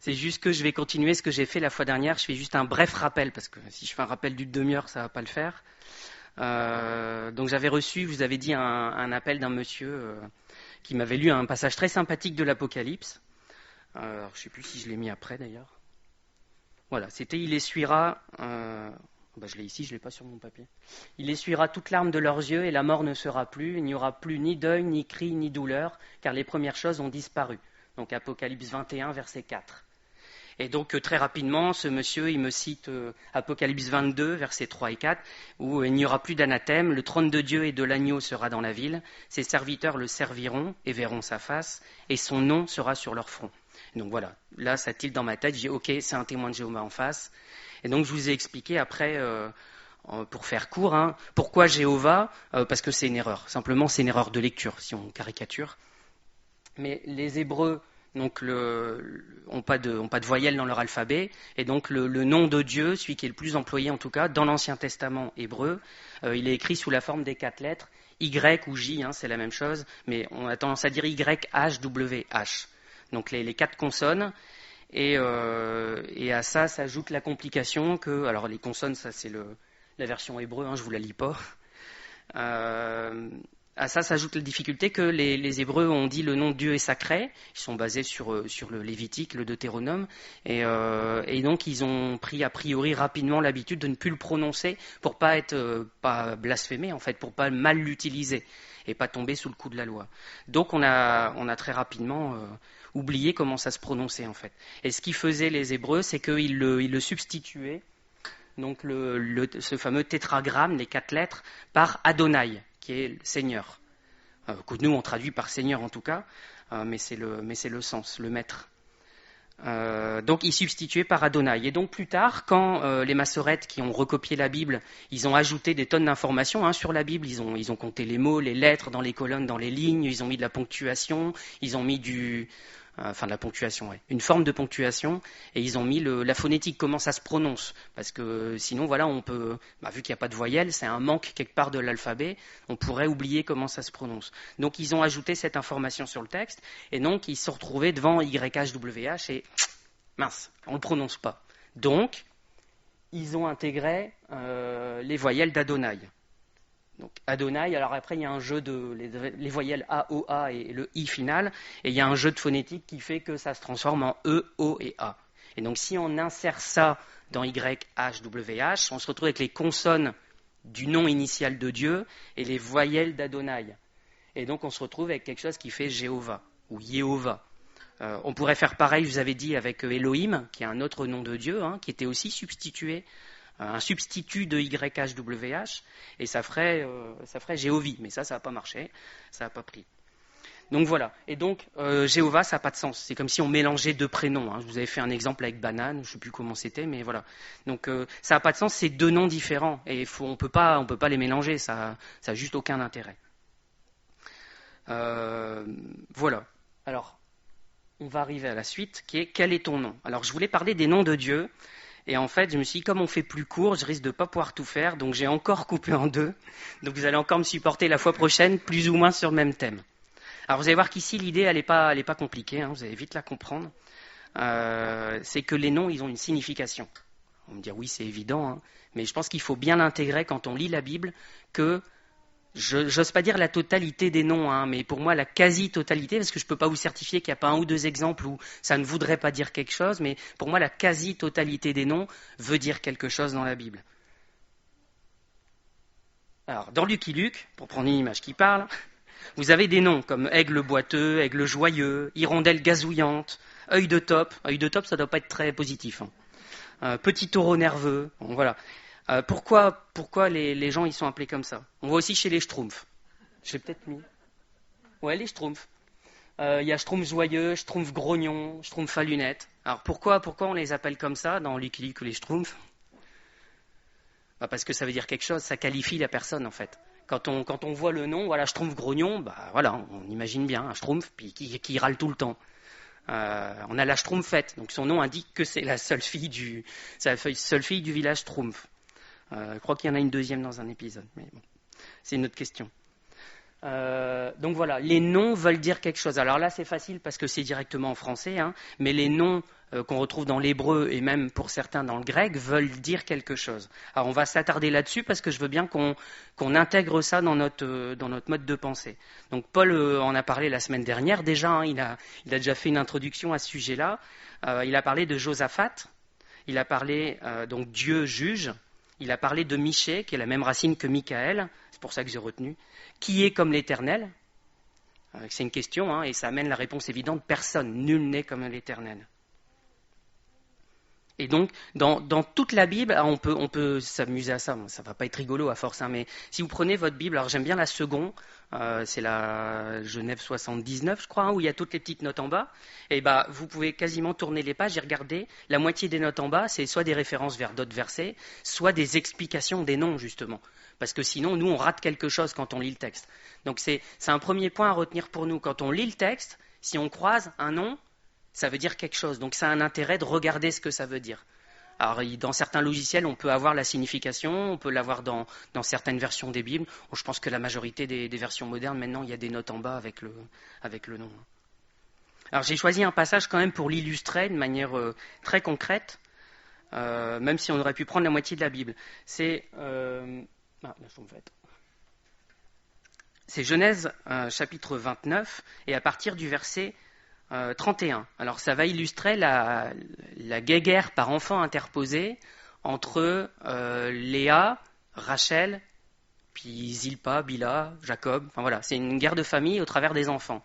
C'est juste que je vais continuer ce que j'ai fait la fois dernière. Je fais juste un bref rappel, parce que si je fais un rappel d'une demi-heure, ça va pas le faire. Donc j'avais reçu, vous avez dit, un appel d'un monsieur qui m'avait lu un passage très sympathique de l'Apocalypse. Je ne sais plus si je l'ai mis après d'ailleurs. Voilà, c'était « Il essuiera... je l'ai ici, je ne l'ai pas sur mon papier. « Il essuiera toute larme de leurs yeux et la mort ne sera plus. Il n'y aura plus ni deuil, ni cri, ni douleur, car les premières choses ont disparu. » Donc Apocalypse 21, verset 4. Et donc très rapidement, ce monsieur, il me cite Apocalypse 22, versets 3 et 4, où il n'y aura plus d'anathème, le trône de Dieu et de l'agneau sera dans la ville, ses serviteurs le serviront et verront sa face, et son nom sera sur leur front. Donc voilà, là ça tilte dans ma tête, j'ai dit ok, c'est un témoin de Jéhovah en face. Et donc je vous ai expliqué après, pour faire court, pourquoi Jéhovah, parce que c'est une erreur, simplement c'est une erreur de lecture, si on caricature. Mais les Hébreux n'ont pas de voyelles dans leur alphabet, et donc le nom de Dieu, celui qui est le plus employé en tout cas, dans l'Ancien Testament hébreu, il est écrit sous la forme des 4 lettres, Y ou J, c'est la même chose, mais on a tendance à dire Y, H, W, H. Donc les 4 consonnes, et à ça s'ajoute la complication que, alors les consonnes, ça c'est la version hébreu, je vous la lis pas. À ça s'ajoute la difficulté que les Hébreux ont dit le nom de Dieu est sacré. Ils sont basés sur le Lévitique, le Deutéronome, et donc ils ont pris a priori rapidement l'habitude de ne plus le prononcer pour pas être pas blasphémé en fait, pour pas mal l'utiliser et pas tomber sous le coup de la loi. Donc on a très rapidement oublié comment ça se prononçait en fait. Et ce qu'ils faisaient les Hébreux, c'est qu'ils le substituaient, donc ce fameux tétragramme, les 4 lettres, par Adonai, qui est Seigneur, que nous on traduit par Seigneur en tout cas, mais c'est le sens, le maître. Donc ils substituaient par Adonai. Et donc plus tard, quand les massorettes qui ont recopié la Bible, ils ont ajouté des tonnes d'informations sur la Bible, ils ont compté les mots, les lettres dans les colonnes, dans les lignes, ils ont mis de la ponctuation, ils ont mis de la ponctuation, une forme de ponctuation, et ils ont mis la phonétique, comment ça se prononce, parce que sinon, voilà, on peut, vu qu'il n'y a pas de voyelle, c'est un manque quelque part de l'alphabet, on pourrait oublier comment ça se prononce. Donc ils ont ajouté cette information sur le texte, et donc ils se sont retrouvés devant YHWH, et mince, on ne le prononce pas. Donc, ils ont intégré les voyelles d'Adonai. Donc Adonai, alors après il y a un jeu de les voyelles A, O, A et le I final, et il y a un jeu de phonétique qui fait que ça se transforme en E, O et A. Et donc si on insère ça dans Y, H, W, H, on se retrouve avec les consonnes du nom initial de Dieu et les voyelles d'Adonai. Et donc on se retrouve avec quelque chose qui fait Jéhovah ou Yehovah. On pourrait faire pareil, je vous avais dit, avec Elohim, qui est un autre nom de Dieu, qui était aussi substitué, un substitut de YHWH, et ça ferait Jéhovie, mais ça n'a pas marché, ça n'a pas pris. Donc voilà, et donc Jéhovah, ça n'a pas de sens, c'est comme si on mélangeait 2 prénoms, je vous avais fait un exemple avec banane, je ne sais plus comment c'était, mais voilà. Donc ça n'a pas de sens, c'est 2 noms différents, et on peut pas les mélanger, ça n'a juste aucun intérêt. Voilà, alors on va arriver à la suite, qui est quel est ton nom ? Alors je voulais parler des noms de Dieu. Et en fait, je me suis dit, comme on fait plus court, je risque de ne pas pouvoir tout faire, donc j'ai encore coupé en 2. Donc vous allez encore me supporter la fois prochaine, plus ou moins sur le même thème. Alors vous allez voir qu'ici, l'idée, elle n'est pas compliquée, vous allez vite la comprendre. C'est que les noms, ils ont une signification. On va me dire, oui, c'est évident, mais je pense qu'il faut bien intégrer quand on lit la Bible que, j'ose pas dire la totalité des noms, mais pour moi la quasi-totalité, parce que je ne peux pas vous certifier qu'il n'y a pas 1 ou 2 exemples où ça ne voudrait pas dire quelque chose, mais pour moi la quasi-totalité des noms veut dire quelque chose dans la Bible. Alors dans Lucky Luke, pour prendre une image qui parle, vous avez des noms comme aigle boiteux, aigle joyeux, hirondelle gazouillante, œil de taupe ça ne doit pas être très positif, petit taureau nerveux, bon, voilà. Pourquoi les gens ils sont appelés comme ça ? On voit aussi chez les Schtroumpfs. J'ai peut-être mis. Ouais, les Schtroumpfs. Il y a Schtroumpf joyeux, Schtroumpf grognon, Schtroumpf à lunettes. Alors pourquoi on les appelle comme ça dans Lucky Luke ou les Schtroumpfs ? Parce que ça veut dire quelque chose, ça qualifie la personne en fait. Quand on voit le nom, voilà, Schtroumpf grognon, on imagine bien un Schtroumpf puis qui râle tout le temps. On a la Schtroumpfette, donc son nom indique que c'est la seule fille du village Schtroumpf. Je crois qu'il y en a une deuxième dans un épisode, mais bon, c'est une autre question. Donc voilà, les noms veulent dire quelque chose. Alors là, c'est facile parce que c'est directement en français, mais les noms qu'on retrouve dans l'hébreu et même pour certains dans le grec, veulent dire quelque chose. Alors on va s'attarder là-dessus parce que je veux bien qu'on intègre ça dans notre mode de pensée. Donc Paul en a parlé la semaine dernière déjà, hein, il a déjà fait une introduction à ce sujet-là. Il a parlé de Josaphat, il a parlé donc Dieu juge, il a parlé de Michée, qui est la même racine que Michaël, c'est pour ça que j'ai retenu, qui est comme l'Éternel. C'est une question, hein, et ça amène la réponse évidente, personne, nul n'est comme l'Éternel. Et donc, dans toute la Bible, on peut s'amuser à ça. Bon, ça va pas être rigolo à force, hein, mais si vous prenez votre Bible, alors j'aime bien la seconde, c'est la Genève 79, je crois, hein, où il y a toutes les petites notes en bas. Et vous pouvez quasiment tourner les pages et regarder. La moitié des notes en bas, c'est soit des références vers d'autres versets, soit des explications des noms, justement. Parce que sinon, nous, on rate quelque chose quand on lit le texte. Donc, c'est un premier point à retenir pour nous. Quand on lit le texte, si on croise un nom, ça veut dire quelque chose. Donc ça a un intérêt de regarder ce que ça veut dire. Alors dans certains logiciels, on peut avoir la signification, on peut l'avoir dans certaines versions des Bibles. Bon, je pense que la majorité des versions modernes, maintenant, il y a des notes en bas avec le nom. Alors j'ai choisi un passage quand même pour l'illustrer de manière très concrète, même si on aurait pu prendre la moitié de la Bible. C'est Genèse chapitre 29, et à partir du verset 31. Alors ça va illustrer la guéguerre par enfant interposée entre Léa, Rachel, puis Zilpa, Bila, Jacob. Enfin voilà, c'est une guerre de famille au travers des enfants.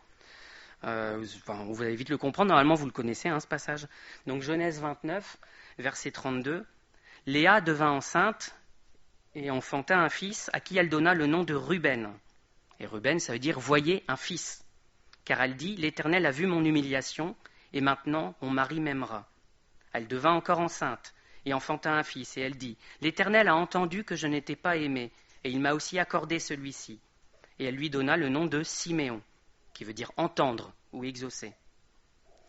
Vous allez vite le comprendre, normalement vous le connaissez, hein, ce passage. Donc Genèse 29, verset 32. Léa devint enceinte et enfanta un fils à qui elle donna le nom de Ruben. Et Ruben, ça veut dire « voyez un fils ». Car elle dit, l'Éternel a vu mon humiliation, et maintenant mon mari m'aimera. Elle devint encore enceinte, et enfanta un fils, et elle dit, l'Éternel a entendu que je n'étais pas aimée, et il m'a aussi accordé celui-ci. Et elle lui donna le nom de Siméon, qui veut dire entendre ou exaucer.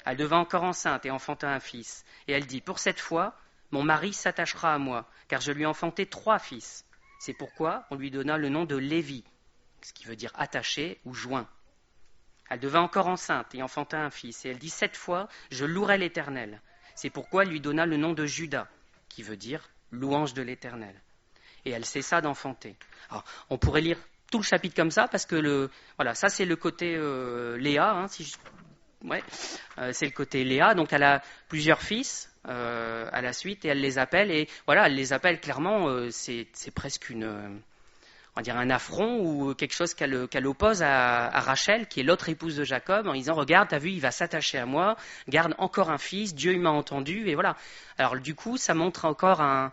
Elle devint encore enceinte, et enfanta un fils, et elle dit, pour cette fois, mon mari s'attachera à moi, car je lui ai enfanté 3 fils. C'est pourquoi on lui donna le nom de Lévi, ce qui veut dire attaché ou joint. Elle devint encore enceinte et enfanta un fils. Et elle dit, cette fois, je louerai l'Éternel. C'est pourquoi elle lui donna le nom de Judas, qui veut dire louange de l'Éternel. Et elle cessa d'enfanter. Alors, on pourrait lire tout le chapitre comme ça, parce que ça c'est le côté Léa. Hein, c'est le côté Léa. Donc elle a plusieurs fils à la suite, et elle les appelle. Et voilà, elle les appelle clairement, c'est presque on va dire un affront ou quelque chose qu'elle oppose à Rachel, qui est l'autre épouse de Jacob, en disant, regarde, t'as vu, il va s'attacher à moi, garde encore un fils, Dieu il m'a entendu, et voilà. Alors du coup, ça montre encore un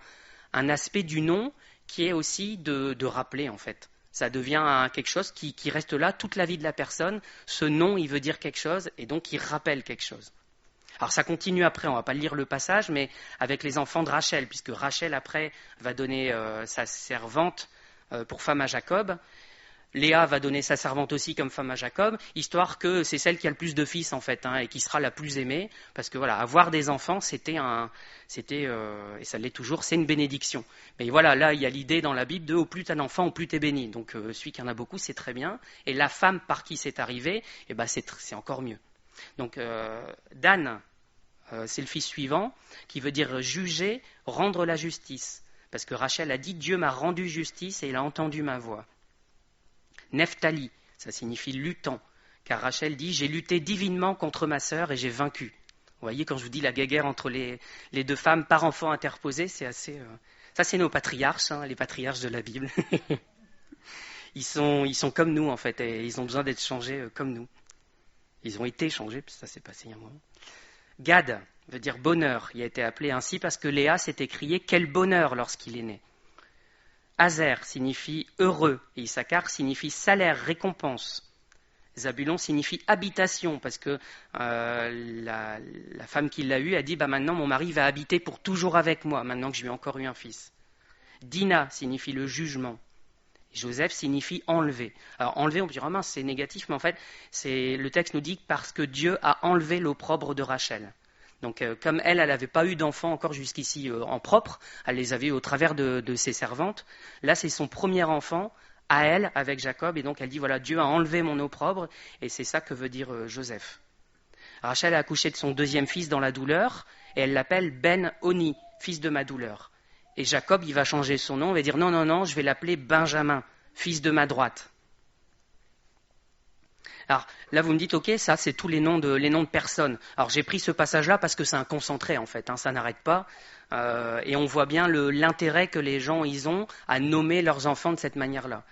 aspect du nom qui est aussi de rappeler, en fait. Ça devient quelque chose qui reste là toute la vie de la personne. Ce nom, il veut dire quelque chose, et donc il rappelle quelque chose. Alors ça continue après, on ne va pas lire le passage, mais avec les enfants de Rachel, puisque Rachel après va donner sa servante pour femme à Jacob. Léa va donner sa servante aussi comme femme à Jacob, histoire que c'est celle qui a le plus de fils en fait, hein, et qui sera la plus aimée, parce que voilà, avoir des enfants, et ça l'est toujours, c'est une bénédiction. Mais voilà, là il y a l'idée dans la Bible de au plus t'as d'enfants, au plus t'es béni. Donc celui qui en a beaucoup, c'est très bien, et la femme par qui c'est arrivé, c'est encore mieux. Donc Dan, c'est le fils suivant, qui veut dire juger, rendre la justice. Parce que Rachel a dit, Dieu m'a rendu justice et il a entendu ma voix. Nephtali, ça signifie luttant, car Rachel dit, j'ai lutté divinement contre ma sœur et j'ai vaincu. Vous voyez, quand je vous dis la guéguerre entre les 2 femmes par enfant interposé, c'est assez... Ça, c'est nos patriarches, hein, les patriarches de la Bible. ils sont comme nous, en fait, et ils ont besoin d'être changés comme nous. Ils ont été changés, puis ça s'est passé il y a un moment. Gad veut dire bonheur. Il a été appelé ainsi parce que Léa s'est écrié quel bonheur lorsqu'il est né. Azer signifie heureux et Issachar signifie salaire, récompense. Zabulon signifie habitation parce que la femme qui l'a eu a dit maintenant mon mari va habiter pour toujours avec moi maintenant que je lui ai encore eu un fils. Dina signifie le jugement. Joseph signifie enlever. Alors enlever, on peut dire mince, c'est négatif, mais en fait, le texte nous dit parce que Dieu a enlevé l'opprobre de Rachel. Donc comme elle n'avait pas eu d'enfants encore jusqu'ici en propre, elle les avait au travers de ses servantes. Là, c'est son premier enfant à elle avec Jacob, et donc elle dit voilà, Dieu a enlevé mon opprobre, et c'est ça que veut dire Joseph. Rachel a accouché de son deuxième fils dans la douleur, et elle l'appelle Ben-Oni, fils de ma douleur. Et Jacob, il va changer son nom, il va dire non, non, non, je vais l'appeler Benjamin, fils de ma droite. Alors là, vous me dites, ok, ça, c'est tous les noms de personnes. Alors j'ai pris ce passage-là parce que c'est un concentré, en fait, ça n'arrête pas. Et on voit bien l'intérêt que les gens ils ont à nommer leurs enfants de cette manière-là.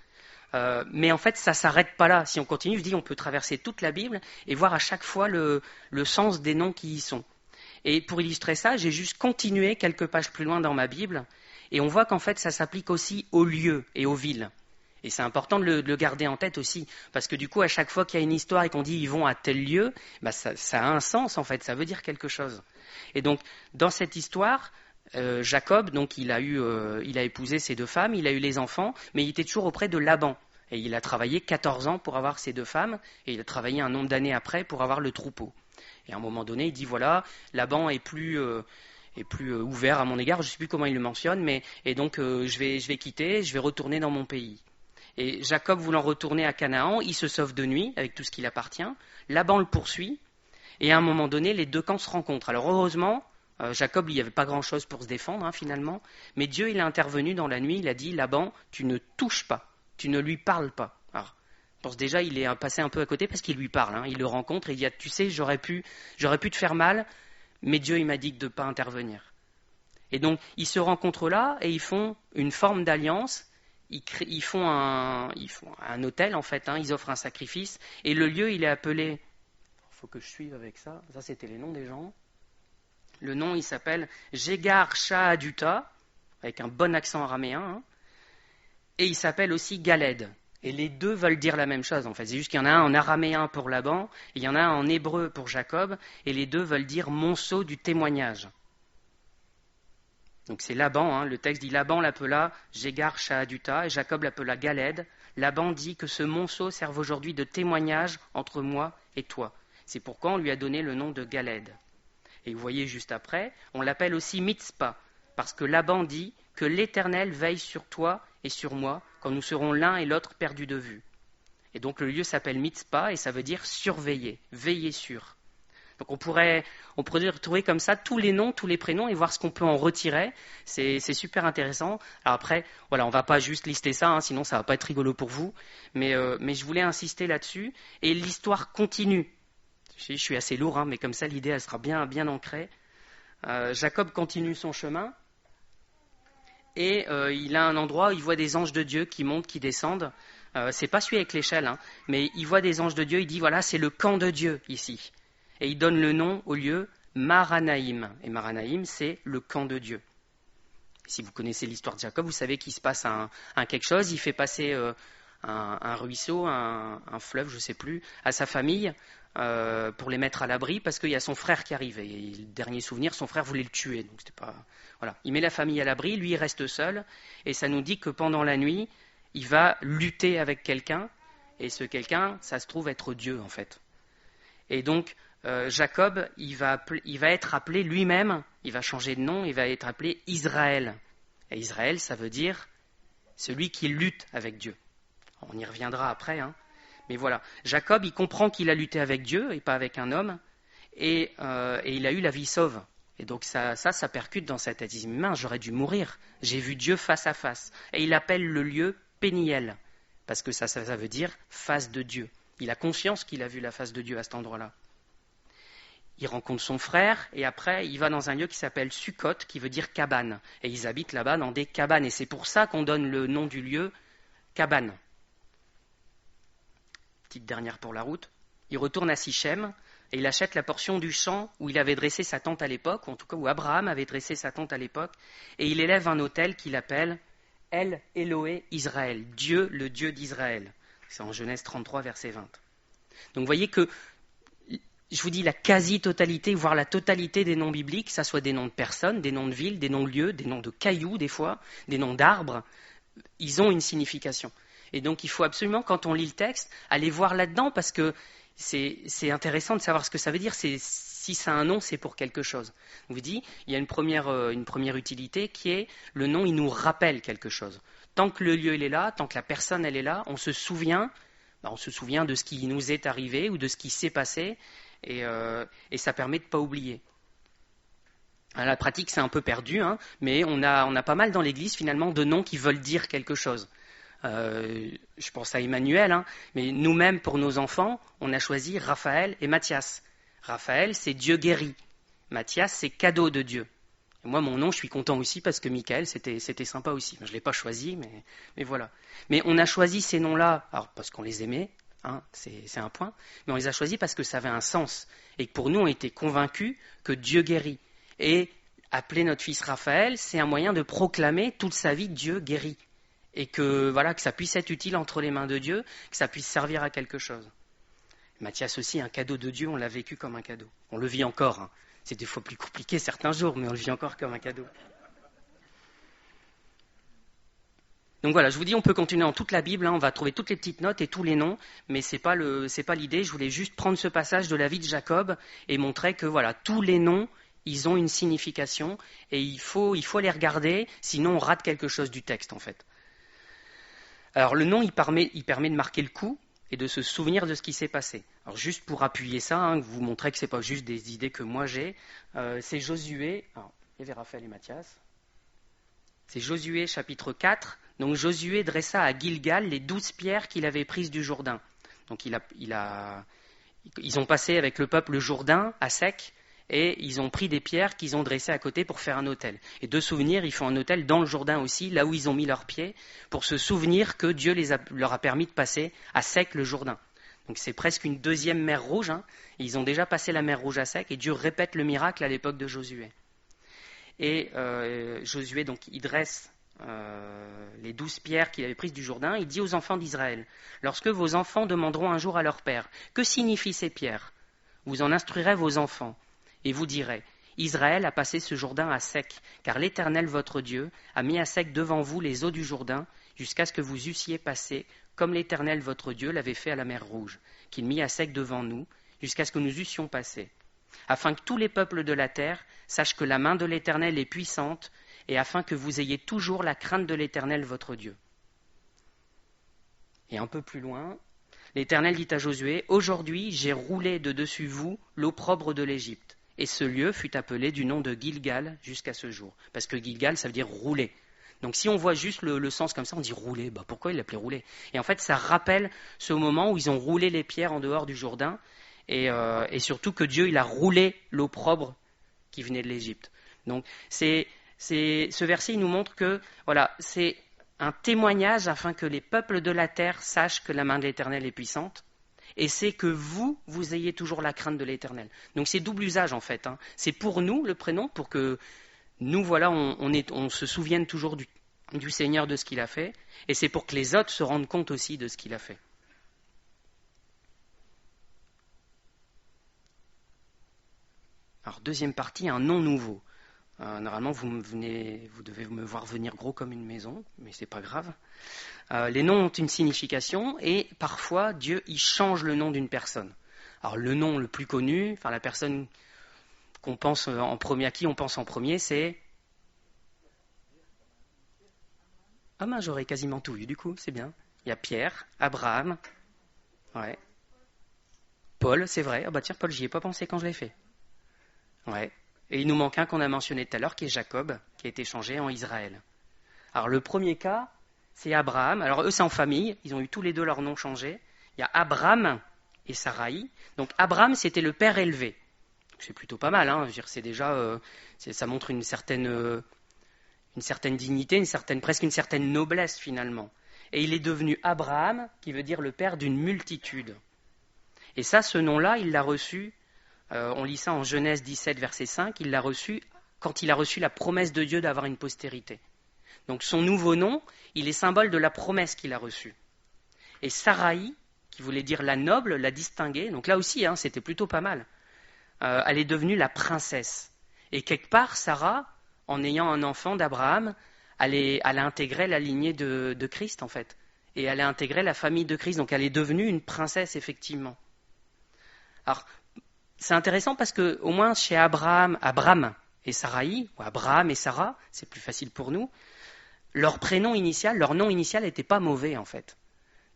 Mais en fait, ça ne s'arrête pas là. Si on continue, je dis, on peut traverser toute la Bible et voir à chaque fois le sens des noms qui y sont. Et pour illustrer ça, j'ai juste continué quelques pages plus loin dans ma Bible, et on voit qu'en fait, ça s'applique aussi aux lieux et aux villes. Et c'est important de le garder en tête aussi, parce que du coup, à chaque fois qu'il y a une histoire et qu'on dit ils vont à tel lieu, bah ça a un sens en fait, ça veut dire quelque chose. Et donc, dans cette histoire, Jacob, donc il a épousé ses deux femmes, il a eu les enfants, mais il était toujours auprès de Laban. Et il a travaillé 14 ans pour avoir ces deux femmes, et il a travaillé un nombre d'années après pour avoir le troupeau. Et à un moment donné, il dit voilà, Laban est plus ouvert à mon égard, je ne sais plus comment il le mentionne, et donc je vais quitter, je vais retourner dans mon pays. Et Jacob voulant retourner à Canaan, il se sauve de nuit avec tout ce qui l'appartient. Laban le poursuit, et à un moment donné, les deux camps se rencontrent. Alors heureusement, Jacob, il n'y avait pas grand-chose pour se défendre finalement, mais Dieu, il est intervenu dans la nuit, il a dit Laban, tu ne touches pas, tu ne lui parles pas. Alors, je pense déjà, il est passé un peu à côté parce qu'il lui parle, il le rencontre et il dit tu sais, j'aurais pu te faire mal, mais Dieu, il m'a dit de ne pas intervenir. Et donc, ils se rencontrent là et ils font une forme d'alliance. Ils font un autel en fait, ils offrent un sacrifice et le lieu il est appelé, il faut que je suive avec ça c'était les noms des gens, le nom il s'appelle Jégar Shahaduta avec un bon accent araméen, et il s'appelle aussi Galed, et les deux veulent dire la même chose en fait, c'est juste qu'il y en a un en araméen pour Laban et il y en a un en hébreu pour Jacob, et les deux veulent dire monceau du témoignage. Donc c'est Laban, le texte dit Laban l'appela Jégar Shahaduta et Jacob l'appela Galed. Laban dit que ce monceau serve aujourd'hui de témoignage entre moi et toi. C'est pourquoi on lui a donné le nom de Galed. Et vous voyez juste après, on l'appelle aussi Mitzpah, parce que Laban dit que l'Éternel veille sur toi et sur moi quand nous serons l'un et l'autre perdus de vue. Et donc le lieu s'appelle Mitzpah et ça veut dire surveiller, veiller sur. Donc on pourrait retrouver comme ça tous les noms, tous les prénoms et voir ce qu'on peut en retirer. C'est super intéressant. Alors après, voilà, on ne va pas juste lister ça, sinon ça ne va pas être rigolo pour vous. Mais je voulais insister là-dessus. Et l'histoire continue. Je suis assez lourd, mais comme ça l'idée elle sera bien, bien ancrée. Jacob continue son chemin. Et il a un endroit où il voit des anges de Dieu qui montent, qui descendent. C'est pas celui avec l'échelle, mais il voit des anges de Dieu. Il dit voilà, c'est le camp de Dieu ici. Et il donne le nom au lieu Maranaïm. Et Maranaïm, c'est le camp de Dieu. Si vous connaissez l'histoire de Jacob, vous savez qu'il se passe un quelque chose. Il fait passer un ruisseau, un fleuve, je ne sais plus, à sa famille pour les mettre à l'abri parce qu'il y a son frère qui arrive. Et le dernier souvenir, son frère voulait le tuer. Donc c'était pas... voilà. Il met la famille à l'abri, lui il reste seul. Et ça nous dit que pendant la nuit, il va lutter avec quelqu'un. Et ce quelqu'un, ça se trouve être Dieu en fait. Et donc, Jacob, il va être appelé lui-même, il va changer de nom, il va être appelé Israël. Et Israël, ça veut dire celui qui lutte avec Dieu. On y reviendra après, mais voilà. Jacob, il comprend qu'il a lutté avec Dieu et pas avec un homme, et il a eu la vie sauve. Et donc ça percute dans sa tête. Il dit, mince, j'aurais dû mourir. J'ai vu Dieu face à face. Et il appelle le lieu Péniel, parce que ça veut dire face de Dieu. Il a conscience qu'il a vu la face de Dieu à cet endroit-là. Il rencontre son frère et après il va dans un lieu qui s'appelle Sukkot, qui veut dire cabane. Et ils habitent là-bas dans des cabanes. Et c'est pour ça qu'on donne le nom du lieu cabane. Petite dernière pour la route. Il retourne à Sichem et il achète la portion du champ où il avait dressé sa tente à l'époque, ou en tout cas où Abraham avait dressé sa tente à l'époque. Et il élève un autel qu'il appelle El Eloé Israël, Dieu, le Dieu d'Israël. C'est en Genèse 33, verset 20. Donc vous voyez que je vous dis la quasi-totalité, voire la totalité des noms bibliques, ça soit des noms de personnes, des noms de villes, des noms de lieux, des noms de cailloux des fois, des noms d'arbres, ils ont une signification. Et donc il faut absolument, quand on lit le texte, aller voir là-dedans parce que c'est intéressant de savoir ce que ça veut dire. Si ça a un nom, c'est pour quelque chose. Je vous dis, il y a une première utilité qui est le nom, il nous rappelle quelque chose. Tant que le lieu il est là, tant que la personne elle est là, on se souvient de ce qui nous est arrivé ou de ce qui s'est passé. et ça permet de ne pas oublier. À la pratique, c'est un peu perdu, hein, mais on a pas mal dans l'Église finalement de noms qui veulent dire quelque chose. Je pense à Emmanuel, hein, mais nous-mêmes, pour nos enfants, on a choisi Raphaël et Mathias. Raphaël, c'est Dieu guéri. Mathias, c'est cadeau de Dieu. Et moi, mon nom, je suis content aussi parce que Michael, c'était sympa aussi. Je ne l'ai pas choisi, mais voilà. Mais on a choisi ces noms-là, alors parce qu'on les aimait, hein, c'est un point, mais on les a choisis parce que ça avait un sens. Et que pour nous, on était convaincus que Dieu guérit. Et appeler notre fils Raphaël, c'est un moyen de proclamer toute sa vie Dieu guérit. Et que ça puisse être utile entre les mains de Dieu, que ça puisse servir à quelque chose. Mathias aussi, un cadeau de Dieu, on l'a vécu comme un cadeau. On le vit encore, hein. C'est des fois plus compliqué certains jours, mais on le vit encore comme un cadeau. Donc voilà, je vous dis, on peut continuer dans toute la Bible, hein, on va trouver toutes les petites notes et tous les noms, mais c'est pas l'idée. Je voulais juste prendre ce passage de la vie de Jacob et montrer que tous les noms, ils ont une signification et il faut les regarder, sinon on rate quelque chose du texte en fait. Alors le nom, il permet de marquer le coup et de se souvenir de ce qui s'est passé. Alors juste pour appuyer ça, hein, vous montrer que ce n'est pas juste des idées que moi j'ai, c'est Josué, alors, il y avait Raphaël et Mathias, c'est Josué chapitre 4, donc Josué dressa à Gilgal les 12 pierres qu'il avait prises du Jourdain. Donc ils ont passé avec le peuple le Jourdain à sec, et ils ont pris des pierres qu'ils ont dressées à côté pour faire un autel. Et de souvenir, ils font un autel dans le Jourdain aussi, là où ils ont mis leurs pieds, pour se souvenir que Dieu leur a permis de passer à sec le Jourdain. Donc c'est presque une deuxième mer Rouge, hein. Ils ont déjà passé la mer Rouge à sec, et Dieu répète le miracle à l'époque de Josué. Et Josué, donc, il dresse les 12 pierres qu'il avait prises du Jourdain. Il dit aux enfants d'Israël, « Lorsque vos enfants demanderont un jour à leur père, « Que signifient ces pierres ?» Vous en instruirez vos enfants. Et vous direz, Israël a passé ce Jourdain à sec, car l'Éternel votre Dieu a mis à sec devant vous les eaux du Jourdain, jusqu'à ce que vous eussiez passé, comme l'Éternel votre Dieu l'avait fait à la mer Rouge, qu'il mit à sec devant nous, jusqu'à ce que nous eussions passé. Afin que tous les peuples de la terre sachent que la main de l'Éternel est puissante, et afin que vous ayez toujours la crainte de l'Éternel votre Dieu. Et un peu plus loin, l'Éternel dit à Josué, « Aujourd'hui j'ai roulé de dessus vous l'opprobre de l'Égypte. » Et ce lieu fut appelé du nom de Gilgal jusqu'à ce jour. Parce que Gilgal, ça veut dire rouler. Donc si on voit juste le sens comme ça, on dit rouler. Pourquoi il l'appelait rouler ? Et en fait, ça rappelle ce moment où ils ont roulé les pierres en dehors du Jourdain. Et surtout que Dieu, il a roulé l'opprobre qui venait de l'Égypte. Donc ce verset, il nous montre que c'est un témoignage afin que les peuples de la terre sachent que la main de l'Éternel est puissante. Et c'est que vous ayez toujours la crainte de l'Éternel. Donc c'est double usage en fait. Hein. C'est pour nous le prénom, pour que nous, on se souvienne toujours du Seigneur, de ce qu'il a fait. Et c'est pour que les autres se rendent compte aussi de ce qu'il a fait. Alors deuxième partie, un nom nouveau. Normalement, vous devez me voir venir gros comme une maison, mais c'est pas grave. Les noms ont une signification et parfois Dieu il change le nom d'une personne. Alors le nom le plus connu, la personne qu'on pense en premier, à qui on pense en premier, c'est j'aurais quasiment tout eu du coup, c'est bien. Il y a Pierre, Abraham, ouais. Paul, c'est vrai. Tiens, Paul, j'y ai pas pensé quand je l'ai fait. Ouais. Et il nous manque un qu'on a mentionné tout à l'heure, qui est Jacob, qui a été changé en Israël. Alors le premier cas, c'est Abraham. Alors eux, c'est en famille. Ils ont eu tous les deux leur nom changé. Il y a Abraham et Sarai. Donc Abraham, c'était le père élevé. C'est plutôt pas mal. Hein. Je veux dire, c'est déjà, ça montre une certaine dignité, presque une certaine noblesse finalement. Et il est devenu Abraham, qui veut dire le père d'une multitude. Et ça, ce nom-là, il l'a reçu. On lit ça en Genèse 17, verset 5, il l'a reçu quand il a reçu la promesse de Dieu d'avoir une postérité. Donc son nouveau nom, il est symbole de la promesse qu'il a reçue. Et Sarai, qui voulait dire la noble, la distinguée, donc là aussi, c'était plutôt pas mal. Elle est devenue la princesse. Et quelque part, Sarah, en ayant un enfant d'Abraham, elle a intégré la lignée de Christ, en fait. Et elle a intégré la famille de Christ, donc elle est devenue une princesse, effectivement. Alors, c'est intéressant parce que, au moins chez Abraham et Sarai, ou Abraham et Sarah, c'est plus facile pour nous, leur nom initial n'était pas mauvais en fait.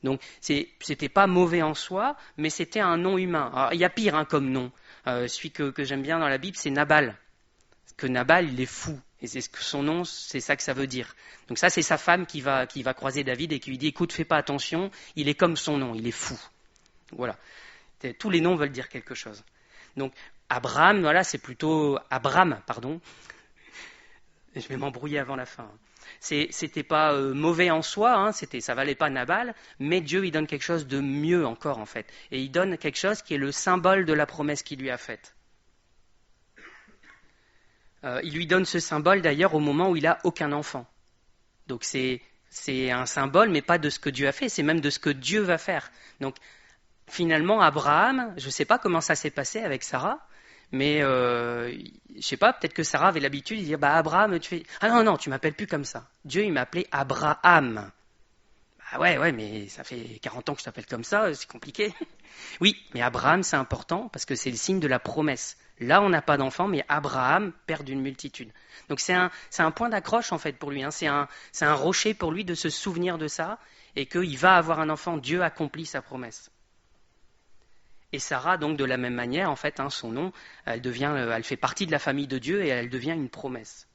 Donc, c'était pas mauvais en soi, mais c'était un nom humain. Alors, il y a pire comme nom. Celui que j'aime bien dans la Bible, c'est Nabal. Parce que Nabal, il est fou. Et c'est ce que son nom, c'est ça que ça veut dire. Donc ça, c'est sa femme qui va croiser David et qui lui dit, écoute, fais pas attention, il est comme son nom, il est fou. Voilà. Tous les noms veulent dire quelque chose. Donc, Abraham, voilà, c'est plutôt Abram, pardon. Je vais m'embrouiller avant la fin. C'était pas mauvais en soi, ça valait pas Nabal, mais Dieu il donne quelque chose de mieux encore en fait. Et il donne quelque chose qui est le symbole de la promesse qu'il lui a faite. Il lui donne ce symbole d'ailleurs au moment où il a aucun enfant. Donc c'est un symbole, mais pas de ce que Dieu a fait, c'est même de ce que Dieu va faire. Donc finalement, Abraham, je ne sais pas comment ça s'est passé avec Sarah, mais je ne sais pas, peut-être que Sarah avait l'habitude de dire, Abraham, tu fais... Ah non, tu m'appelles plus comme ça. Dieu, il m'a appelé Abraham. Ah ouais, mais ça fait 40 ans que je t'appelle comme ça, c'est compliqué. Oui, mais Abraham, c'est important parce que c'est le signe de la promesse. Là, on n'a pas d'enfant, mais Abraham, père d'une multitude. Donc c'est un point d'accroche en fait pour lui. C'est un rocher pour lui de se souvenir de ça et qu'il va avoir un enfant. Dieu accomplit sa promesse. Et Sarah, donc de la même manière, en fait, son nom, elle fait partie de la famille de Dieu et elle devient une promesse.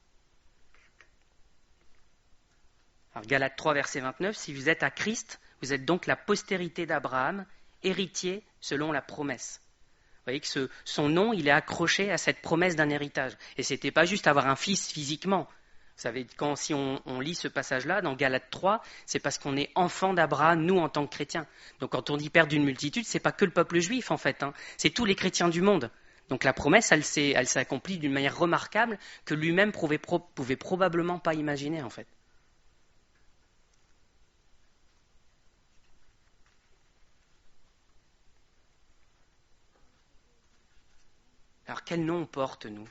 Alors, Galates 3, verset 29, si vous êtes à Christ, vous êtes donc la postérité d'Abraham, héritier selon la promesse. Vous voyez que son nom, il est accroché à cette promesse d'un héritage. Et ce n'était pas juste avoir un fils physiquement. Vous savez, si on lit ce passage-là, dans Galates 3, c'est parce qu'on est enfant d'Abraham, nous, en tant que chrétiens. Donc quand on dit père d'une multitude, ce n'est pas que le peuple juif, en fait. C'est tous les chrétiens du monde. Donc la promesse, elle s'est accomplie d'une manière remarquable que lui-même pouvait probablement pas imaginer, en fait. Alors quel nom on porte, nous?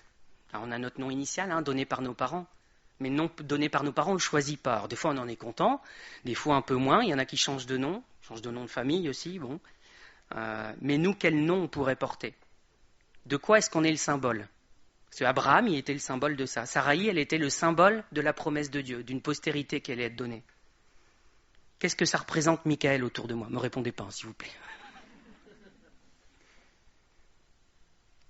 Alors, on a notre nom initial, donné par nos parents. Mais non donné par nos parents, on ne le choisit pas. Alors, des fois, on en est content, des fois un peu moins. Il y en a qui changent de nom de famille aussi. Bon. Mais nous, quel nom on pourrait porter? De quoi est-ce qu'on est le symbole? Parce qu'Abraham, il était le symbole de ça. Saraï, elle était le symbole de la promesse de Dieu, d'une postérité qui allait être donnée. Qu'est-ce que ça représente, Michael, autour de moi? Ne me répondez pas, s'il vous plaît.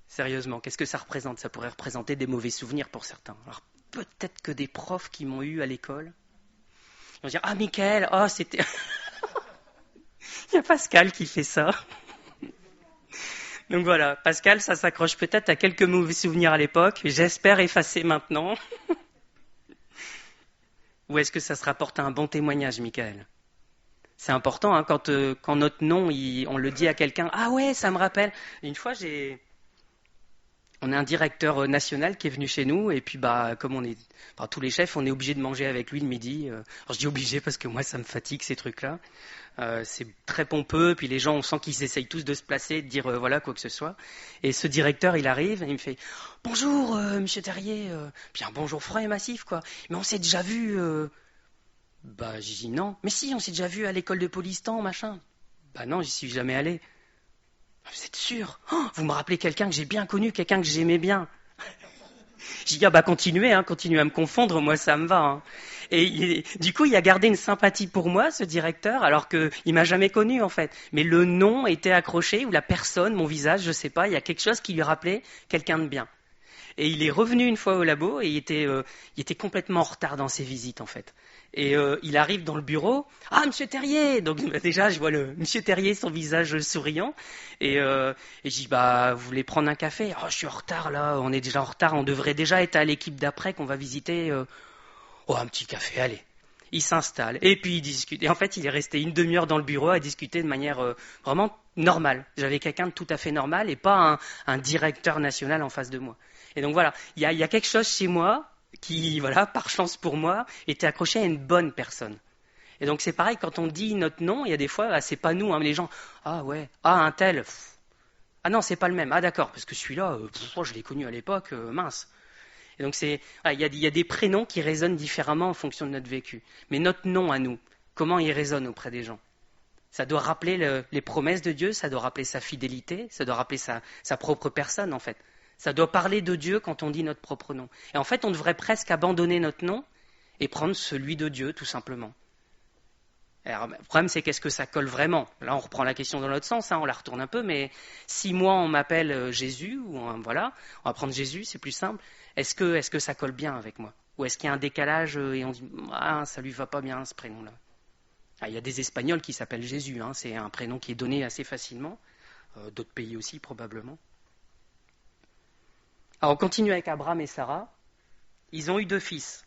Sérieusement, qu'est-ce que ça représente? Ça pourrait représenter des mauvais souvenirs pour certains. Alors, peut-être que des profs qui m'ont eu à l'école vont dire, ah, Michael, c'était... Il y a Pascal qui fait ça. Donc voilà, Pascal, ça s'accroche peut-être à quelques mauvais souvenirs à l'époque, j'espère effacer maintenant. Ou est-ce que ça se rapporte à un bon témoignage, Michael? C'est important, quand notre nom, on le dit à quelqu'un, ah ouais, ça me rappelle. Une fois, on a un directeur national qui est venu chez nous, et puis comme on est tous les chefs, on est obligé de manger avec lui le midi. Alors je dis obligé parce que moi ça me fatigue ces trucs-là. C'est très pompeux, puis les gens, on sent qu'ils essayent tous de se placer, de dire voilà quoi que ce soit. Et ce directeur, il arrive, et il me fait bonjour Monsieur Terrier, puis un bonjour franc et massif quoi. Mais on s'est déjà vu. J'ai dit non. Mais si, on s'est déjà vu à l'école de police temps, machin. Non, j'y suis jamais allé. Vous êtes sûr? Vous me rappelez quelqu'un que j'ai bien connu, quelqu'un que j'aimais bien. J'ai dit, continuez à me confondre, moi ça me va. Et du coup, il a gardé une sympathie pour moi, ce directeur, alors qu'il m'a jamais connu en fait. Mais le nom était accroché, ou la personne, mon visage, je sais pas, il y a quelque chose qui lui rappelait quelqu'un de bien. Et il est revenu une fois au labo, et il était complètement en retard dans ses visites en fait. Et il arrive dans le bureau. Ah, Monsieur Terrier! Donc déjà, je vois le Monsieur Terrier, son visage souriant. Et je dis, vous voulez prendre un café? Oh, je suis en retard là, on est déjà en retard, on devrait déjà être à l'équipe d'après qu'on va visiter. Oh, un petit café, allez. Il s'installe, et puis il discute. Et en fait, il est resté une demi-heure dans le bureau à discuter de manière vraiment normale. J'avais quelqu'un de tout à fait normal, et pas un directeur national en face de moi. Et donc voilà, il y a quelque chose chez moi qui, par chance pour moi, était accroché à une bonne personne. Et donc c'est pareil, quand on dit notre nom, il y a des fois, c'est pas nous, mais les gens, ah ouais, un tel, ah non, c'est pas le même, ah d'accord, parce que celui-là, je l'ai connu à l'époque, mince. Et donc il y a des prénoms qui résonnent différemment en fonction de notre vécu. Mais notre nom à nous, comment il résonne auprès des gens? Ça doit rappeler les promesses de Dieu, ça doit rappeler sa fidélité, ça doit rappeler sa propre personne en fait. Ça doit parler de Dieu quand on dit notre propre nom. Et en fait, on devrait presque abandonner notre nom et prendre celui de Dieu, tout simplement. Alors, le problème, c'est qu'est-ce que ça colle vraiment? Là, on reprend la question dans l'autre sens, hein, on la retourne un peu, mais si moi, on m'appelle Jésus, voilà, on va prendre Jésus, c'est plus simple, est-ce que ça colle bien avec moi? Ou est-ce qu'il y a un décalage et on dit, ah, ça lui va pas bien, ce prénom-là? Ah, il y a des Espagnols qui s'appellent Jésus, hein, c'est un prénom qui est donné assez facilement, d'autres pays aussi, probablement. Alors, on continue avec Abraham et Sarah. Ils ont eu 2 fils.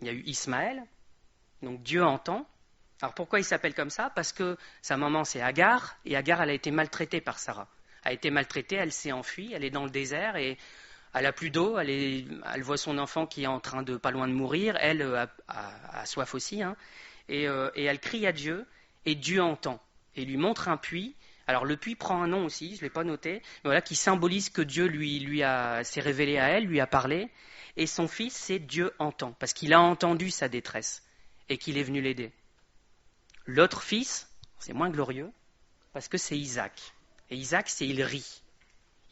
Il y a eu Ismaël, donc Dieu entend. Alors pourquoi il s'appelle comme ça? Parce que sa maman c'est Agar, et Agar elle a été maltraitée par Sarah. Elle a été maltraitée, elle s'est enfuie, elle est dans le désert, et elle a plus d'eau, elle voit son enfant qui est en train de pas loin de mourir, elle a soif aussi, hein, et elle crie à Dieu, et Dieu entend, et lui montre un puits. Alors le puits prend un nom aussi, je ne l'ai pas noté, mais voilà, qui symbolise que Dieu s'est révélé à elle, lui a parlé, et son fils c'est Dieu entend, parce qu'il a entendu sa détresse, et qu'il est venu l'aider. L'autre fils, c'est moins glorieux, parce que c'est Isaac. Et Isaac, c'est il rit.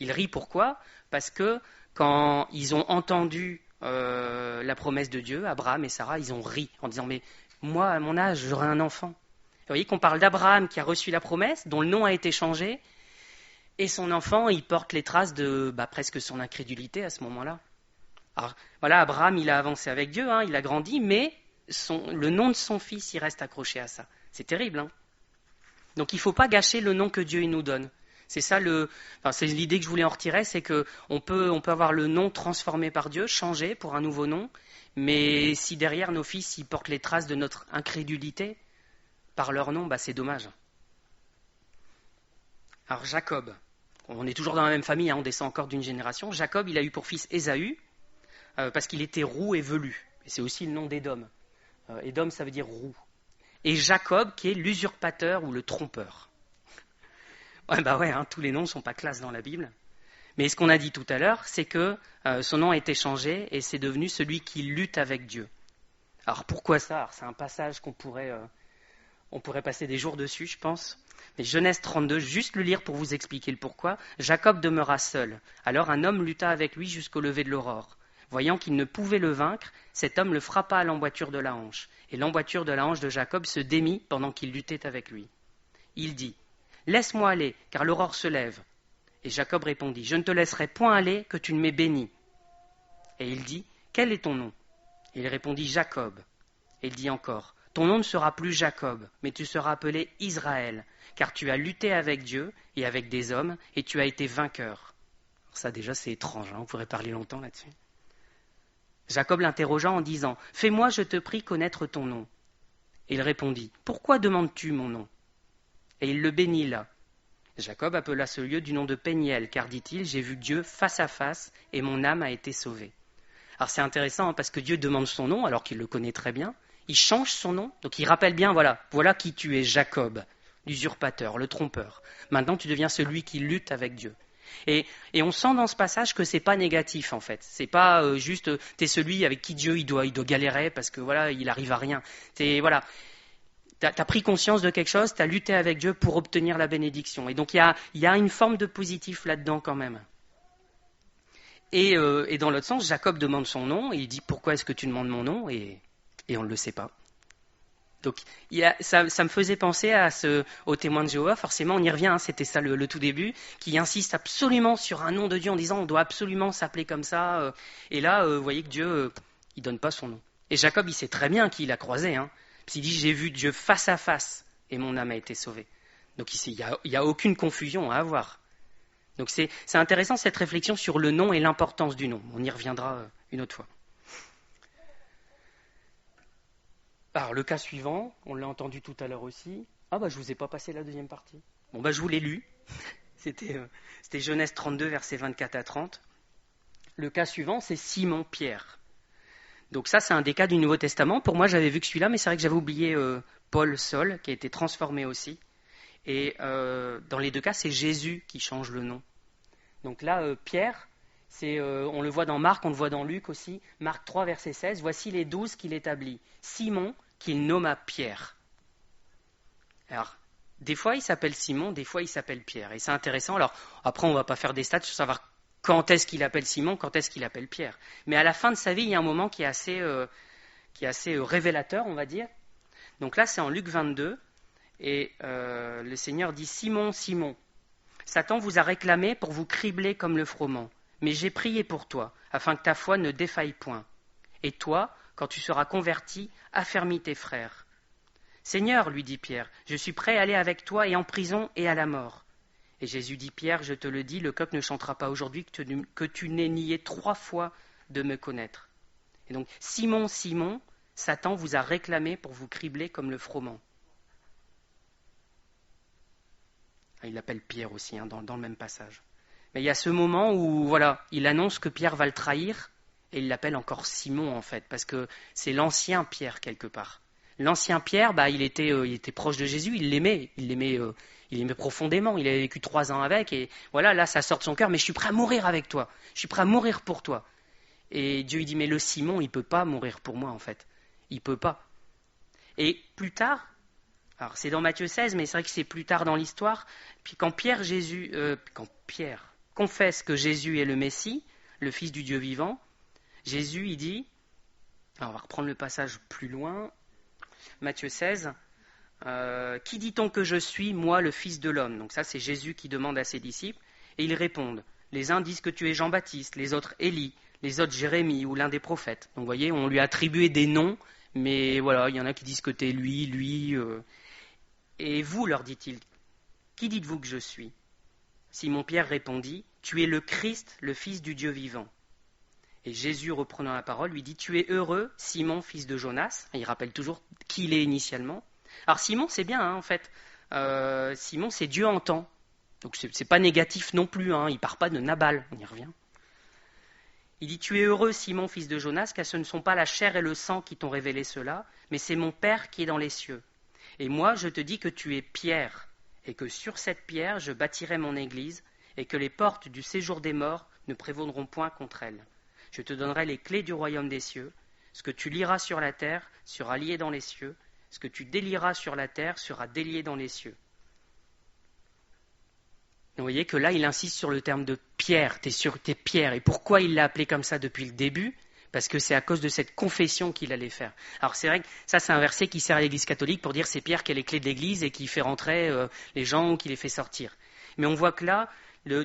Il rit pourquoi? Parce que quand ils ont entendu la promesse de Dieu, Abraham et Sarah, ils ont ri en disant, mais moi, à mon âge, j'aurai un enfant. Vous voyez qu'on parle d'Abraham qui a reçu la promesse, dont le nom a été changé, et son enfant, il porte les traces de presque son incrédulité à ce moment-là. Alors voilà, Abraham, il a avancé avec Dieu, hein, il a grandi, mais le nom de son fils, il reste accroché à ça. C'est terrible, hein. Donc il ne faut pas gâcher le nom que Dieu nous donne. C'est ça c'est l'idée que je voulais en retirer, c'est que on peut avoir le nom transformé par Dieu, changé pour un nouveau nom, mais si derrière nos fils ils portent les traces de notre incrédulité par leur nom, c'est dommage. Alors Jacob, on est toujours dans la même famille, hein, on descend encore d'une génération. Jacob, il a eu pour fils Ésaü, parce qu'il était roux et velu. Et c'est aussi le nom d'Édom. Édom, ça veut dire roux. Et Jacob, qui est l'usurpateur ou le trompeur. Ouais, hein, tous les noms ne sont pas classe dans la Bible. Mais ce qu'on a dit tout à l'heure, c'est que son nom a été changé et c'est devenu celui qui lutte avec Dieu. Alors pourquoi ça? Alors, c'est un passage on pourrait passer des jours dessus, je pense. Mais Genèse 32, juste le lire pour vous expliquer le pourquoi. Jacob demeura seul. Alors un homme lutta avec lui jusqu'au lever de l'aurore. Voyant qu'il ne pouvait le vaincre, cet homme le frappa à l'emboîture de la hanche. Et l'emboîture de la hanche de Jacob se démit pendant qu'il luttait avec lui. Il dit, « Laisse-moi aller, car l'aurore se lève. » Et Jacob répondit, « Je ne te laisserai point aller, que tu ne m'aies béni. » Et il dit, « Quel est ton nom ?» Et il répondit, « Jacob. » Et il dit encore, « Ton nom ne sera plus Jacob, mais tu seras appelé Israël, car tu as lutté avec Dieu et avec des hommes, et tu as été vainqueur. » Ça déjà c'est étrange, hein, on pourrait parler longtemps là-dessus. Jacob l'interrogea en disant, « Fais-moi, je te prie, connaître ton nom. » Et il répondit, « Pourquoi demandes-tu mon nom ?» Et il le bénit là. Jacob appela ce lieu du nom de Péniel, car, dit-il, j'ai vu Dieu face à face, et mon âme a été sauvée. Alors c'est intéressant, hein, parce que Dieu demande son nom, alors qu'il le connaît très bien. Il change son nom, donc il rappelle bien, voilà qui tu es, Jacob, l'usurpateur, le trompeur. Maintenant tu deviens celui qui lutte avec Dieu. Et on sent dans ce passage que c'est pas négatif en fait. C'est pas juste t'es celui avec qui Dieu il doit galérer parce que voilà il arrive à rien. T'as pris conscience de quelque chose, t'as lutté avec Dieu pour obtenir la bénédiction. Et donc il y a une forme de positif là-dedans quand même. Et dans l'autre sens, Jacob demande son nom et il dit pourquoi est-ce que tu demandes mon nom et on ne le sait pas. Donc ça me faisait penser au témoin de Jéhovah, forcément on y revient, hein, c'était ça le tout début, qui insiste absolument sur un nom de Dieu en disant on doit absolument s'appeler comme ça. Et là, vous voyez que Dieu, il donne pas son nom. Et Jacob, il sait très bien qui il a croisé. Hein, parce qu'il dit j'ai vu Dieu face à face et mon âme a été sauvée. Donc ici, il n'y a aucune confusion à avoir. Donc c'est intéressant cette réflexion sur le nom et l'importance du nom. On y reviendra une autre fois. Alors, le cas suivant, on l'a entendu tout à l'heure aussi. Ah je vous ai pas passé la deuxième partie. Bon, je vous l'ai lu. C'était Genèse 32, versets 24 à 30. Le cas suivant, c'est Simon-Pierre. Donc ça, c'est un des cas du Nouveau Testament. Pour moi, j'avais vu que celui-là, mais c'est vrai que j'avais oublié Paul Saul, qui a été transformé aussi. Et dans les deux cas, c'est Jésus qui change le nom. Donc là, Pierre, on le voit dans Marc, on le voit dans Luc aussi. Marc 3, verset 16. Voici les 12 qu'il établit. Simon, qu'il nomma Pierre. Alors, des fois il s'appelle Simon, des fois il s'appelle Pierre. Et c'est intéressant. Alors, après on ne va pas faire des stats sur savoir quand est-ce qu'il appelle Simon, quand est-ce qu'il appelle Pierre. Mais à la fin de sa vie, il y a un moment qui est assez révélateur, on va dire. Donc là, c'est en Luc 22, et le Seigneur dit « Simon, Simon, Satan vous a réclamé pour vous cribler comme le froment, mais j'ai prié pour toi, afin que ta foi ne défaille point. Et toi, quand tu seras converti, affermis tes frères. » « Seigneur, lui dit Pierre, je suis prêt à aller avec toi et en prison et à la mort. » Et Jésus dit, Pierre, je te le dis, le coq ne chantera pas aujourd'hui que tu n'aies nié 3 fois de me connaître. Et donc, Simon, Simon, Satan vous a réclamé pour vous cribler comme le froment. Il l'appelle Pierre aussi, dans le même passage. Mais il y a ce moment où, voilà, il annonce que Pierre va le trahir, et il l'appelle encore Simon, en fait, parce que c'est l'ancien Pierre, quelque part. L'ancien Pierre, il était proche de Jésus, il l'aimait profondément, il avait vécu 3 ans avec, et voilà, là, ça sort de son cœur, mais je suis prêt à mourir avec toi, je suis prêt à mourir pour toi. Et Dieu lui dit, mais le Simon, il ne peut pas mourir pour moi, en fait. Il ne peut pas. Et plus tard, alors c'est dans Matthieu 16, mais c'est vrai que c'est plus tard dans l'histoire, puis quand Pierre confesse que Jésus est le Messie, le Fils du Dieu vivant, Jésus, il dit, alors on va reprendre le passage plus loin, Matthieu 16, qui dit-on que je suis, moi, le Fils de l'homme? Donc ça, c'est Jésus qui demande à ses disciples, et ils répondent, les uns disent que tu es Jean-Baptiste, les autres Élie, les autres Jérémie ou l'un des prophètes. Donc vous voyez, on lui a attribué des noms, mais voilà, il y en a qui disent que tu es lui. Et vous, leur dit-il, qui dites-vous que je suis? Simon-Pierre répondit, tu es le Christ, le Fils du Dieu vivant. Et Jésus, reprenant la parole, lui dit, tu es heureux, Simon, fils de Jonas. Il rappelle toujours qui il est initialement. Alors Simon, c'est bien, en fait. Simon, c'est Dieu en temps. Donc c'est pas négatif non plus, il part pas de Nabal, on y revient. Il dit, tu es heureux, Simon, fils de Jonas, car ce ne sont pas la chair et le sang qui t'ont révélé cela, mais c'est mon Père qui est dans les cieux. Et moi, je te dis que tu es Pierre, et que sur cette pierre, je bâtirai mon église, et que les portes du séjour des morts ne prévaudront point contre elle. Je te donnerai les clés du royaume des cieux. Ce que tu liras sur la terre sera lié dans les cieux. Ce que tu délieras sur la terre sera délié dans les cieux. Vous voyez que là, il insiste sur le terme de Pierre. T'es Pierre. Et pourquoi il l'a appelé comme ça depuis le début? Parce que c'est à cause de cette confession qu'il allait faire. Alors c'est vrai que ça, c'est un verset qui sert à l'Église catholique pour dire c'est Pierre qui a les clés de l'Église et qui fait rentrer les gens ou qui les fait sortir. Mais on voit que là,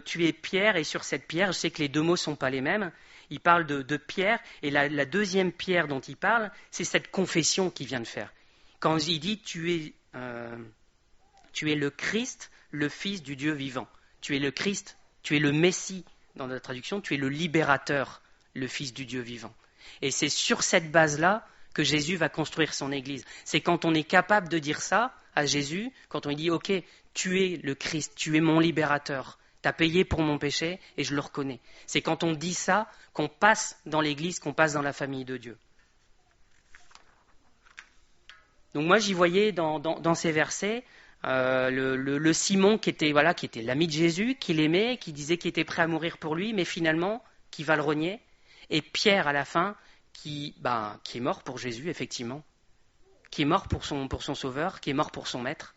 tu es Pierre, et sur cette pierre, je sais que les 2 mots ne sont pas les mêmes, il parle de pierre, et la deuxième pierre dont il parle, c'est cette confession qu'il vient de faire. Quand il dit tu es le Christ, le Fils du Dieu vivant. Tu es le Christ, tu es le Messie, dans notre traduction, tu es le libérateur, le Fils du Dieu vivant. Et c'est sur cette base-là que Jésus va construire son Église. C'est quand on est capable de dire ça à Jésus, quand on lui dit « Ok, tu es le Christ, tu es mon libérateur, tu as payé pour mon péché et je le reconnais ». C'est quand on dit ça qu'on passe dans l'Église, qu'on passe dans la famille de Dieu. Donc moi, j'y voyais dans ces versets le Simon qui était l'ami de Jésus, qui l'aimait, qui disait qu'il était prêt à mourir pour lui, mais finalement, qui va le renier. Et Pierre, à la fin, qui est mort pour Jésus, effectivement, qui est mort pour son sauveur, qui est mort pour son maître.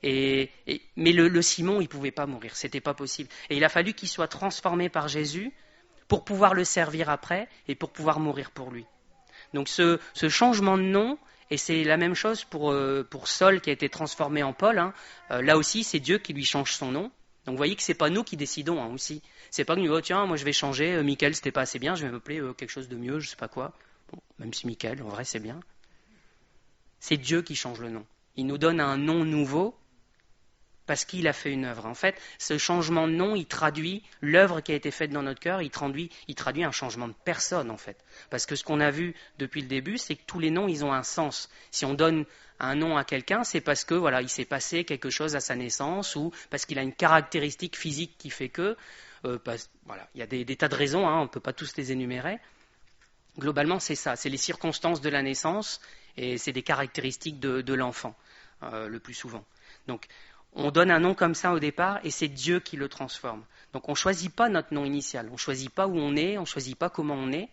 Mais le Simon, il ne pouvait pas mourir, c'était pas possible. Et il a fallu qu'il soit transformé par Jésus pour pouvoir le servir après et pour pouvoir mourir pour lui. Donc ce changement de nom, et c'est la même chose pour Saul qui a été transformé en Paul, là aussi c'est Dieu qui lui change son nom. Donc vous voyez que ce n'est pas nous qui décidons aussi. C'est pas que nous, tiens, moi je vais changer, Michael c'était pas assez bien, je vais m'appeler quelque chose de mieux, je sais pas quoi. Bon, même si Michael, en vrai c'est bien. C'est Dieu qui change le nom. Il nous donne un nom nouveau parce qu'il a fait une œuvre. En fait, ce changement de nom, il traduit l'œuvre qui a été faite dans notre cœur, il traduit un changement de personne, en fait. Parce que ce qu'on a vu depuis le début, c'est que tous les noms, ils ont un sens. Si on donne un nom à quelqu'un, c'est parce que il s'est passé quelque chose à sa naissance ou parce qu'il a une caractéristique physique qui fait que... il y a des tas de raisons, on ne peut pas tous les énumérer. Globalement, c'est ça, c'est les circonstances de la naissance et c'est des caractéristiques de l'enfant, le plus souvent. Donc, on donne un nom comme ça au départ et c'est Dieu qui le transforme. Donc on ne choisit pas notre nom initial, on ne choisit pas où on est, on ne choisit pas comment on est,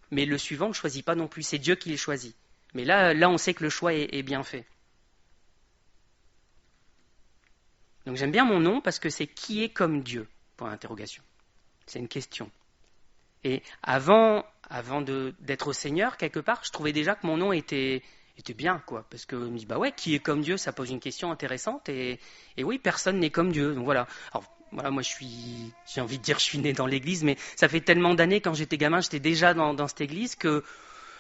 mais le suivant on ne choisit pas non plus, c'est Dieu qui le choisit. Mais là on sait que le choix est bien fait. Donc j'aime bien mon nom parce que c'est qui est comme Dieu, point d'interrogation. C'est une question. Et avant d'être au Seigneur, quelque part, je trouvais déjà que mon nom était était bien, quoi. Parce que je me dis, bah ouais, qui est comme Dieu, ça pose une question intéressante. Et oui, personne n'est comme Dieu. Donc voilà. Alors, voilà, moi j'ai envie de dire, je suis né dans l'église, mais ça fait tellement d'années, quand j'étais gamin, j'étais déjà dans cette église que,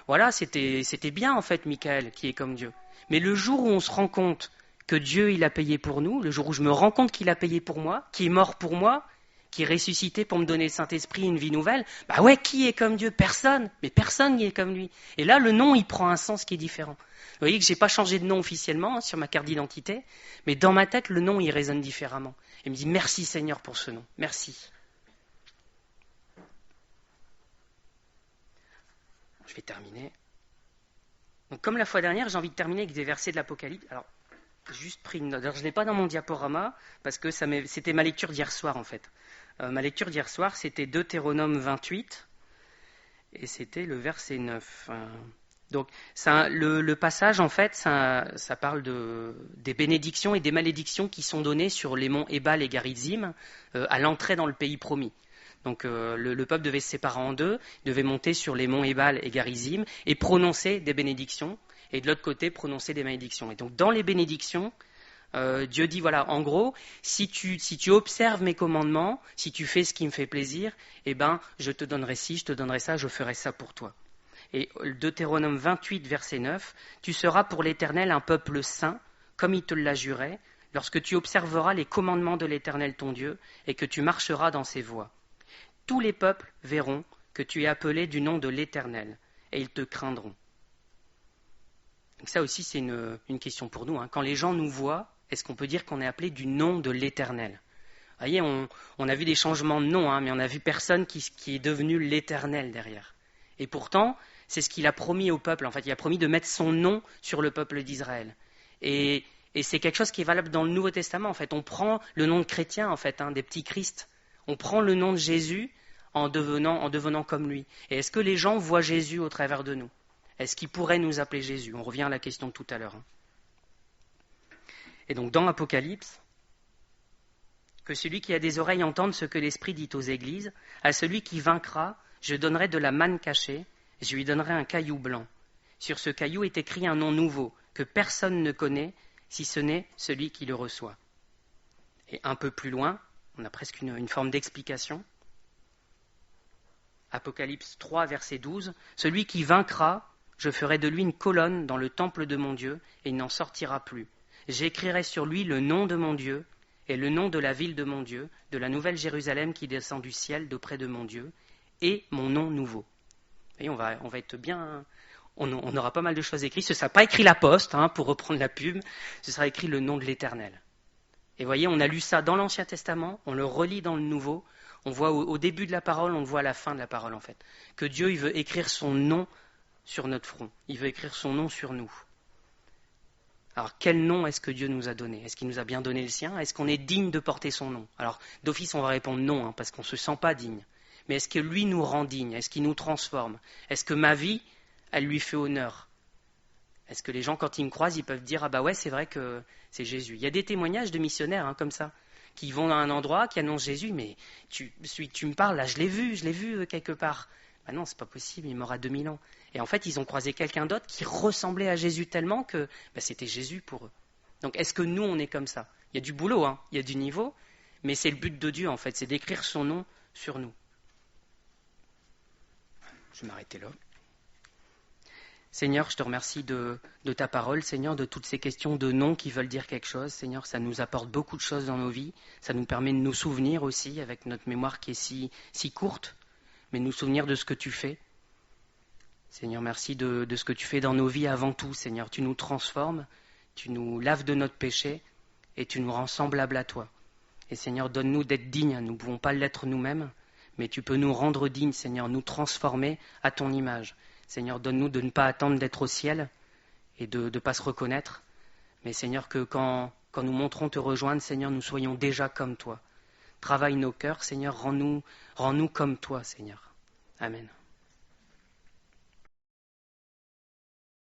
voilà, c'était bien, en fait, Michael, qui est comme Dieu. Mais le jour où on se rend compte que Dieu, il a payé pour nous, le jour où je me rends compte qu'il a payé pour moi, qu'il est mort pour moi, qui est ressuscité pour me donner le Saint-Esprit, une vie nouvelle, bah ouais, qui est comme Dieu? Personne, mais personne n'y est comme lui. Et là, le nom, il prend un sens qui est différent. Vous voyez que j'ai pas changé de nom officiellement, hein, sur ma carte d'identité, mais dans ma tête, le nom, il résonne différemment. Il me dit, merci Seigneur pour ce nom, merci. Je vais terminer. Donc, comme la fois dernière, j'ai envie de terminer avec des versets de l'Apocalypse. Alors, juste pris une note. Alors, je ne l'ai pas dans mon diaporama, parce que c'était ma lecture d'hier soir, en fait. Ma lecture d'hier soir, c'était Deutéronome 28, et c'était le verset 9. Donc, le passage, en fait, ça parle des bénédictions et des malédictions qui sont données sur les monts Ébal et Garizim à l'entrée dans le pays promis. Donc, le peuple devait se séparer en deux, devait monter sur les monts Ébal et Garizim et prononcer des bénédictions, et de l'autre côté, prononcer des malédictions. Et donc, dans les bénédictions, Dieu dit, voilà, en gros, si tu observes mes commandements, si tu fais ce qui me fait plaisir, eh ben, je te donnerai ci, je te donnerai ça, je ferai ça pour toi. Et Deutéronome 28, verset 9, tu seras pour l'Éternel un peuple saint, comme il te l'a juré, lorsque tu observeras les commandements de l'Éternel ton Dieu, et que tu marcheras dans ses voies. Tous les peuples verront que tu es appelé du nom de l'Éternel, et ils te craindront. Donc ça aussi, c'est une question pour nous. Quand les gens nous voient, est-ce qu'on peut dire qu'on est appelé du nom de l'Éternel? Vous voyez, on a vu des changements de nom, mais on a vu personne qui est devenu l'Éternel derrière. Et pourtant, c'est ce qu'il a promis au peuple. En fait, il a promis de mettre son nom sur le peuple d'Israël. Et c'est quelque chose qui est valable dans le Nouveau Testament. En fait, on prend le nom de chrétien, en fait, des petits Christ. On prend le nom de Jésus en devenant comme lui. Et est-ce que les gens voient Jésus au travers de nous? Est-ce qu'ils pourraient nous appeler Jésus? On revient à la question de tout à l'heure. Et donc, dans l'Apocalypse, que celui qui a des oreilles entende ce que l'Esprit dit aux églises. À celui qui vaincra, je donnerai de la manne cachée, et je lui donnerai un caillou blanc. Sur ce caillou est écrit un nom nouveau, que personne ne connaît, si ce n'est celui qui le reçoit. Et un peu plus loin, on a presque une forme d'explication. Apocalypse 3, verset 12. Celui qui vaincra, je ferai de lui une colonne dans le temple de mon Dieu, et il n'en sortira plus. J'écrirai sur lui le nom de mon Dieu, et le nom de la ville de mon Dieu, de la nouvelle Jérusalem qui descend du ciel d'auprès de mon Dieu, et mon nom nouveau. Et on va être bien... On aura pas mal de choses écrites. Ce ne sera pas écrit la poste, pour reprendre la pub. Ce sera écrit le nom de l'Éternel. Et voyez, on a lu ça dans l'Ancien Testament, on le relit dans le Nouveau. On voit au début de la parole, on le voit à la fin de la parole, en fait. Que Dieu, il veut écrire son nom sur notre front. Il veut écrire son nom sur nous. Alors, quel nom est-ce que Dieu nous a donné? Est-ce qu'il nous a bien donné le sien? Est-ce qu'on est digne de porter son nom? Alors, d'office, on va répondre non, parce qu'on ne se sent pas digne. Mais est-ce que lui nous rend digne? Est-ce qu'il nous transforme? Est-ce que ma vie, elle lui fait honneur? Est-ce que les gens, quand ils me croisent, ils peuvent dire « Ah bah ouais, c'est vrai que c'est Jésus ». Il y a des témoignages de missionnaires comme ça, qui vont dans un endroit, qui annoncent Jésus, mais celui que tu me parles, là, je l'ai vu quelque part. Ben non, c'est pas possible, il est mort à 2000 ans. Et en fait, ils ont croisé quelqu'un d'autre qui ressemblait à Jésus tellement que c'était Jésus pour eux. Donc, est-ce que nous, on est comme ça? Il y a du boulot, il y a du niveau, mais c'est le but de Dieu, en fait, c'est d'écrire son nom sur nous. Je vais m'arrêter là. Seigneur, je te remercie de ta parole, Seigneur, de toutes ces questions de noms qui veulent dire quelque chose. Seigneur, ça nous apporte beaucoup de choses dans nos vies. Ça nous permet de nous souvenir aussi, avec notre mémoire qui est si courte, mais de nous souvenir de ce que tu fais. Seigneur, merci de ce que tu fais dans nos vies avant tout. Seigneur, tu nous transformes, tu nous laves de notre péché et tu nous rends semblables à toi. Et Seigneur, donne-nous d'être dignes. Nous ne pouvons pas l'être nous-mêmes, mais tu peux nous rendre dignes, Seigneur, nous transformer à ton image. Seigneur, donne-nous de ne pas attendre d'être au ciel et de ne pas se reconnaître. Mais Seigneur, que quand nous montrons te rejoindre, Seigneur, nous soyons déjà comme toi. Travaille nos cœurs, Seigneur, rends-nous comme toi, Seigneur. Amen.